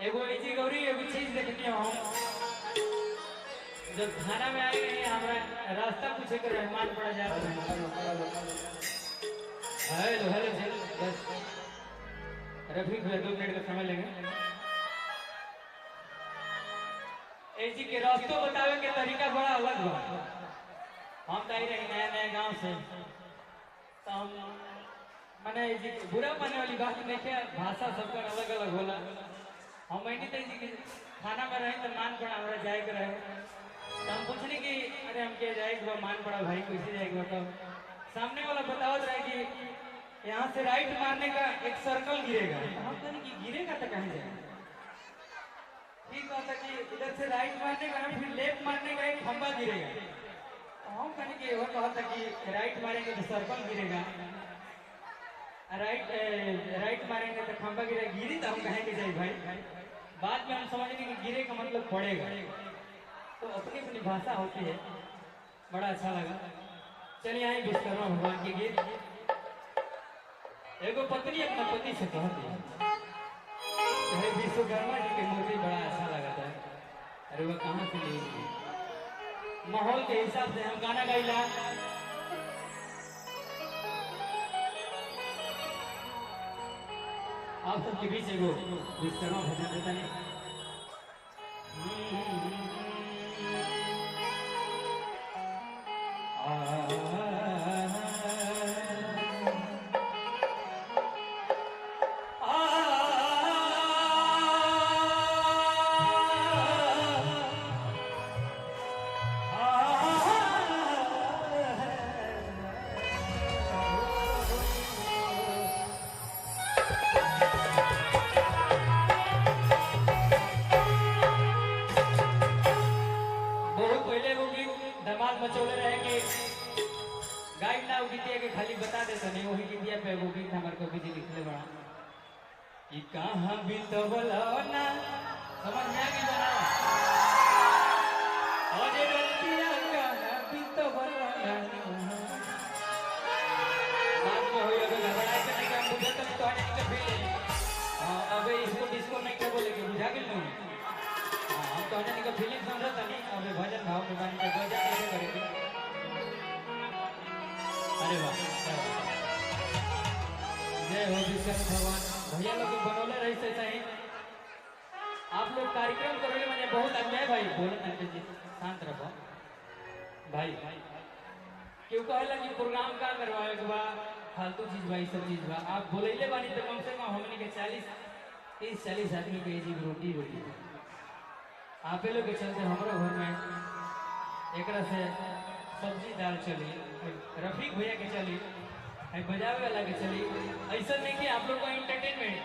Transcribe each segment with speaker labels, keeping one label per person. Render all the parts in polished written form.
Speaker 1: एगो ऐसी गौरी एगो चीज देखनी हो जब थाना में आई नहीं हमारा रास्ता पूछे के रहमान पड़ा जा रहा है। हेलो हेलो जी बस रफीक भैया 2 मिनट का समय लेंगे। ऐसी के रास्तों बतावे के तरीका बड़ा अलग बा। हम तो आई रहे नया नया गांव से तो हम मैंने बुरा मानने वाली बात नहीं है, भाषा सबका अलग अलग होला। हम खाना में रहे तो मान पड़ा हमारा जाए के रहे तो हम पूछने कि अरे हम क्या जाएगा मान पड़ा भाई कैसे जाएगा तो सामने वाला बतावत रहे कि यहाँ से राइट मारने का एक सर्कल गिरेगा। हम कहने कि गिरेगा तो कहीं जाएगा ठीक बात है कि इधर से राइट मारने का फिर लेफ्ट मारने का एक खंबा गिरेगा। तो हम कहने कि वो कहा था कि राइट मारेंगे तो सर्कल गिरेगा, राइट मारेंगे तो खंबा गिरेगा। गिरी तो हम कहेंगे जाए भाई बाद में हम समझेंगे कि गिरे का मतलब पड़ेगा। तो अपनी अपनी भाषा होती है, बड़ा अच्छा लगा। चलिए आए विश्वकर्मा भगवान के गीत। एगो पत्नी अपना पति से कहती है विश्वकर्मा जी की मूर्ति बड़ा अच्छा लगा था। अरे वह कहाँ से ली? माहौल के हिसाब से हम गाना गाइला। आप सबके बीच एगो विश्वकर्मा भजन देता नहीं। मचौले रहे कि गाइड ना गीतिया के खाली बता देता नहीं वही गीतिया पे वो गीत हमारे को भी लिखले बड़ा कि कहाँ बीतवला ना समझ में आ गई बना अरे रतिया कहाँ बीतवला ना बात में होई अगर घबराए के नहीं काम बुझे तो आने का फील अबे इसको डिस्को नहीं कर बोले कि बुझा गेल नहीं हम तो आने का फीलिंग समझता नहीं। अबे भजन भाव में बानी के गजा कैसे करेंगे? अरे वाह जय हो विश्वकर्मा भगवान। भैया लोग बनौले रही से सही आप लोग कार्यक्रम करोगे मैंने बहुत अन्याय भाई बोले अंकित जी शांत रखो भाई क्यों कहला कि प्रोग्राम का करवाए के बा फालतू चीज भाई सब चीज बा आप बोलेले बानी तो कम से कम हमने के 30-40 आदमी के जी रोटी आप लोग के चलते हमारे घर में एक से सब्जी दाल चली रफीक भैया के चली बजावे वाला के चली। ऐसा नहीं कि आप लोग का इंटरटेनमेंट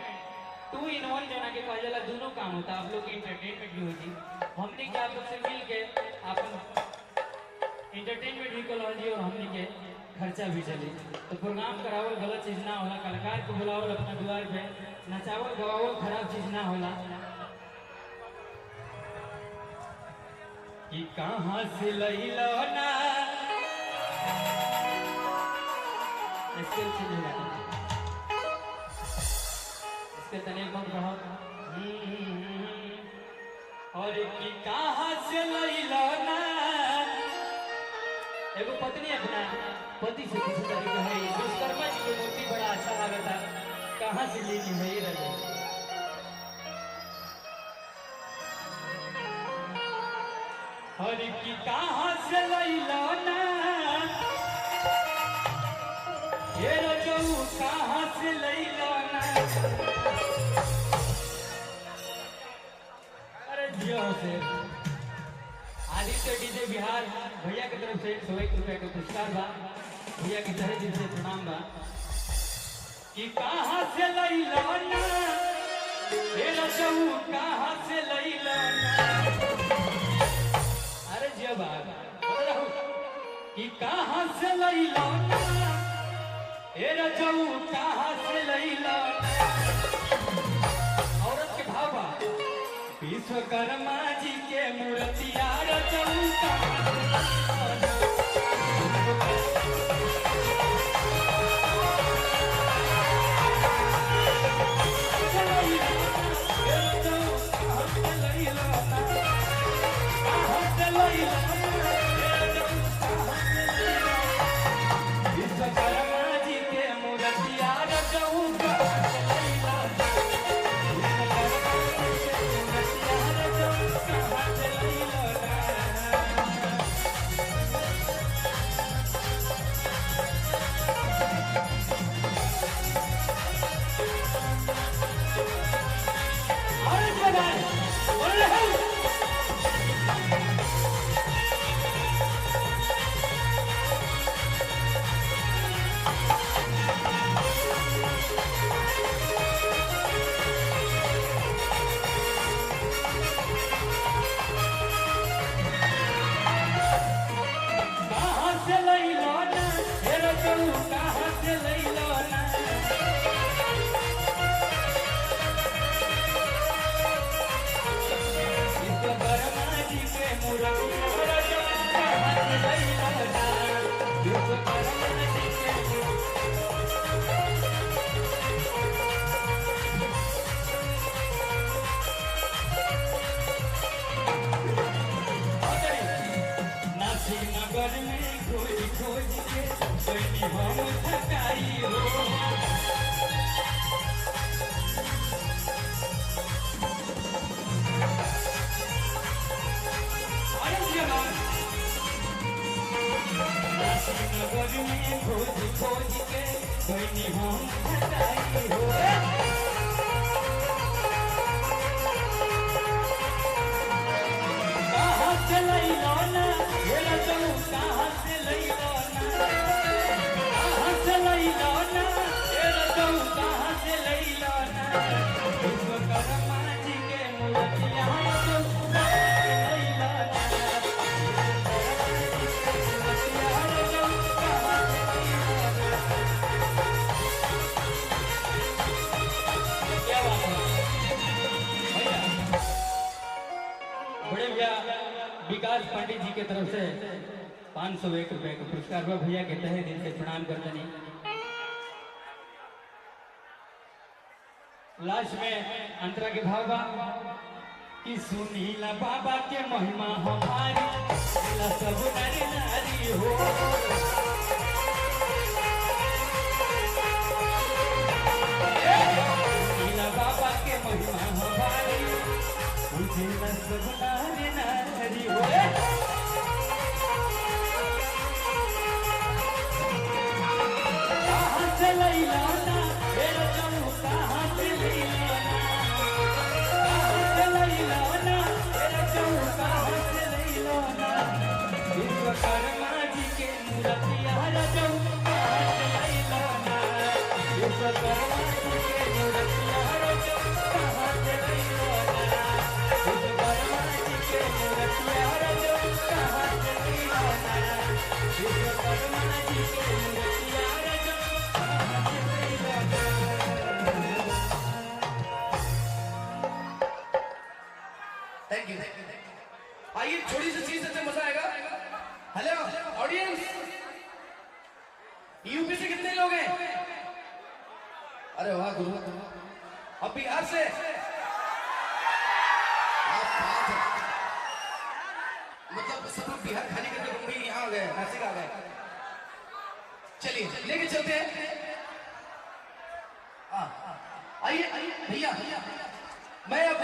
Speaker 1: 2 in 1 जना के कहा जाला दोनों काम होता आप लोग की इंटरटेनमेंट भी होती हमने के आप लोग से मिल के अपन इंटरटेनमेंट भी कल जी और हमने के खर्चा भी चली। तो प्रोग्राम करावल गलत चीज ना होला, कलाकार को बुलावल अपना द्वार पे नचावल गवावल खराब चीज ना होला। कि कहाँ से लैलो ना इसके तने कौन कहा और कि कहाँ से लैलो ना एगो पत्नी अपना पति से किसी तरीके है विश्वकर्मा जी की मूर्ति बड़ा अच्छा लगा था कहाँ से लेनी है ये रहे हरि की कहाँ से लैलो ना ये रजऊ कहाँ से लैलो ना। अरे जियो से आदित्य डीजे बिहार भैया की तरफ से 101 रुपए का पुरस्कार बा भैया की तरह दिल से प्रणाम बा। कि कहाँ से लैलो ना ये रजऊ कहाँ से लैलो ना। कि कहाँ से लैलो ना ए रजऊ कहाँ से लैलो ना। औरत के भाव विश्वकर्मा जी के मूर्तिया रजऊ कहाँ से विकास पंडित जी की तरफ से 501 रुपए का पुरस्कार हुआ। भैया के तहे दिल से प्रणाम करते नहीं। लास्ट में अंतरा के भाव कि सुनीला बाबा के महिमा हमारी सब नर नारी हो। सुनीला बाबा के महिमा हमारी सब नर नारी हो। कहाँ से लैलाना मेरा जाऊँ, कहाँ से लैलाना, कहाँ से लैलाना मेरा जाऊँ, कहाँ से लैलाना। विश्वकर्मा जी के मूर्तिया जाऊँ, कहाँ से लैलाना। विश्वकर्मा जी के मूर्तिया जाऊँ, कहाँ से लैलाना। विश्वकर्मा जी के मूर्तिया जाऊँ, कहाँ से लैलाना। विश्वकर्मा जी के मूर्तिया
Speaker 2: थैंक यू। आइए छोटी सी चीज से मजा आएगा। हेलो ऑडियंस, यूपी से कितने लोग हैं? अरे वाह गुरु। अब बिहार से मतलब सब लोग बिहार खाली करके मुंबई यहाँ आ गए, नासिक आ गए। चलिए लेके चलते हैं। आइए भैया, मैं अब